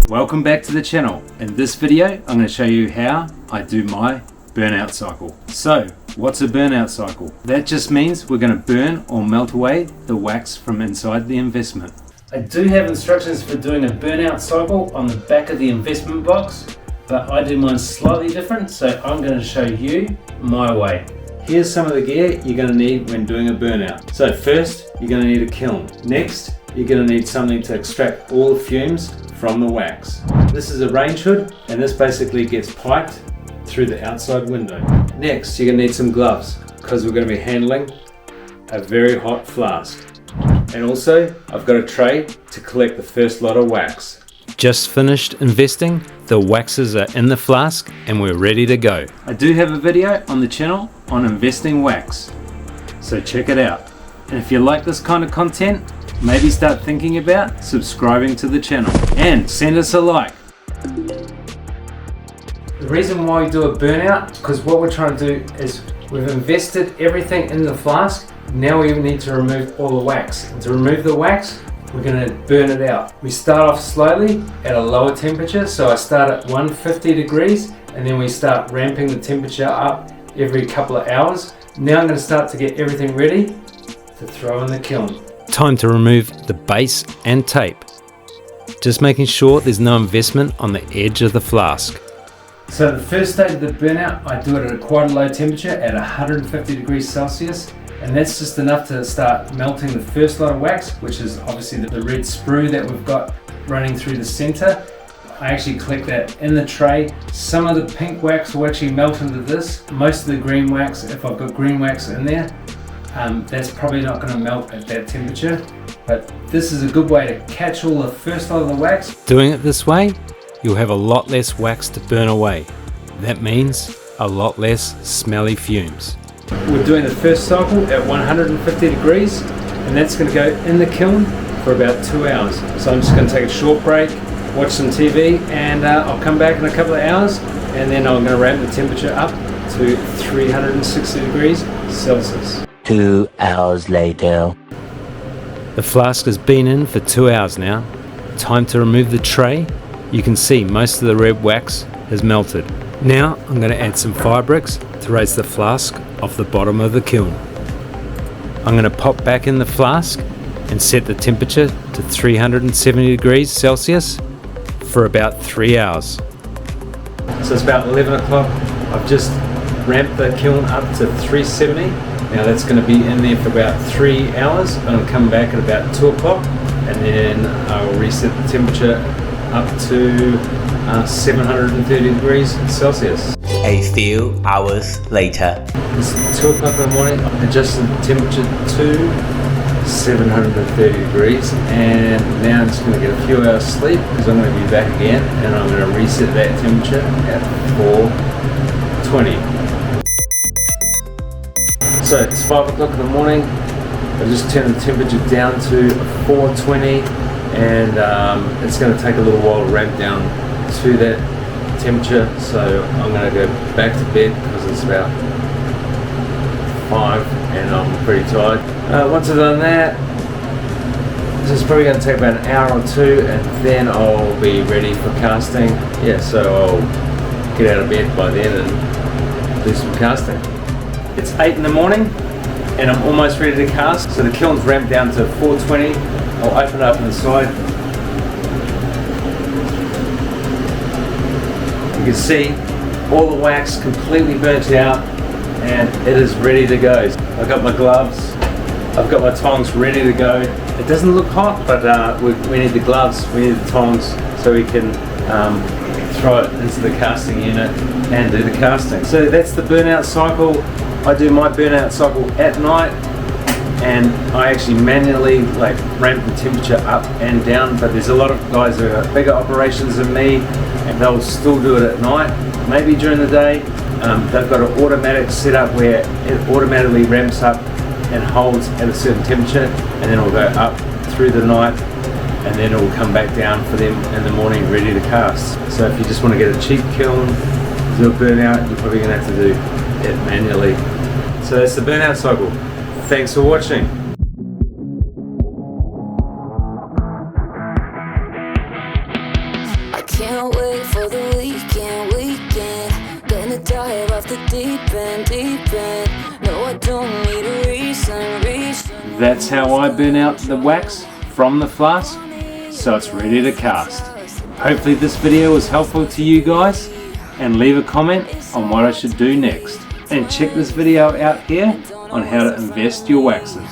Welcome back to the channel. In this video I'm going to show you how I do my burnout cycle. So what's a burnout cycle? That just means we're going to burn or melt away the wax from inside the investment. I do have instructions for doing a burnout cycle on the back of the investment box, but I do mine slightly different, so I'm going to show you my way. Here's some of the gear you're going to need when doing a burnout. So first you're going to need a kiln. Next you're going to need something to extract all the fumes from the wax. This is a range hood, and this basically gets piped through the outside window. Next you're going to need some gloves because we're going to be handling a very hot flask. And also I've got a tray to collect the first lot of wax. Just finished investing, the waxes are in the flask and we're ready to go. I do have a video on the channel on investing wax, so check it out. And if you like this kind of content, maybe start thinking about subscribing to the channel and send us a like. The reason why we do a burnout, because what we're trying to do is we've invested everything in the flask. Now we need to remove all the wax. And to remove the wax, we're going to burn it out. We start off slowly at a lower temperature, so I start at 150 degrees and then we start ramping the temperature up every couple of hours. Now I'm going to start to get everything ready to throw in the kiln. Time to remove the base and tape. Just making sure there's no investment on the edge of the flask. So the first stage of the burnout, I do it at quite a low temperature at 150 degrees Celsius. And that's just enough to start melting the first lot of wax, which is obviously the red sprue that we've got running through the center. I actually collect that in the tray. Some of the pink wax will actually melt into this. Most of the green wax, if I've got green wax in there, that's probably not going to melt at that temperature. But this is a good way to catch all the first lot of the wax. Doing it this way, you'll have a lot less wax to burn away. That means a lot less smelly fumes. We're doing the first cycle at 150 degrees, and that's going to go in the kiln for about 2 hours. So I'm just going to take a short break, watch some TV, and I'll come back in a couple of hours, and then I'm going to ramp the temperature up to 360 degrees Celsius. 2 hours later. The flask has been in for 2 hours now. Time to remove the tray. You can see most of the red wax has melted. Now I'm going to add some fire bricks to raise the flask off the bottom of the kiln. I'm going to pop back in the flask and set the temperature to 370 degrees Celsius for about 3 hours. So it's about 11 o'clock. I've just ramped the kiln up to 370. Now that's going to be in there for about 3 hours. I'm going to come back at about 2 o'clock and then I'll reset the temperature up to 730 degrees Celsius. A few hours later. It's 2 o'clock in the morning. I adjusted the temperature to 730 degrees, and now I'm just going to get a few hours sleep because I'm going to be back again, and I'm going to reset that temperature at 420. So it's 5 o'clock in the morning. I just turned the temperature down to 420, and it's going to take a little while to ramp down to that temperature, so I'm going to go back to bed because it's about 5 and I'm pretty tired. Once I've done that, this is probably going to take about an hour or two, and then I'll be ready for casting. Yeah, so I'll get out of bed by then and do some casting. It's 8 in the morning and I'm almost ready to cast. So the kiln's ramped down to 420. I'll open it up inside. You can see all the wax completely burnt out and it is ready to go. I've got my gloves, I've got my tongs ready to go. It doesn't look hot, but we need the gloves, we need the tongs so we can throw it into the casting unit and do the casting. So that's the burnout cycle. I do my burnout cycle at night, and I actually manually ramp the temperature up and down, but there's a lot of guys who have bigger operations than me and they'll still do it at night, maybe during the day. They've got an automatic setup where it automatically ramps up and holds at a certain temperature, and then it'll go up through the night and then it will come back down for them in the morning ready to cast. So if you just want to get a cheap kiln, do a burnout, you're probably going to have to do it manually. So that's the burnout cycle. Thanks for watching. wait for the weekend. Gonna dive off the deep end. No, I don't need a reason. That's how I burn out the wax from the flask, so it's ready to cast. Hopefully this video was helpful to you guys, and leave a comment on what I should do next. And check this video out here on how to invest your waxes.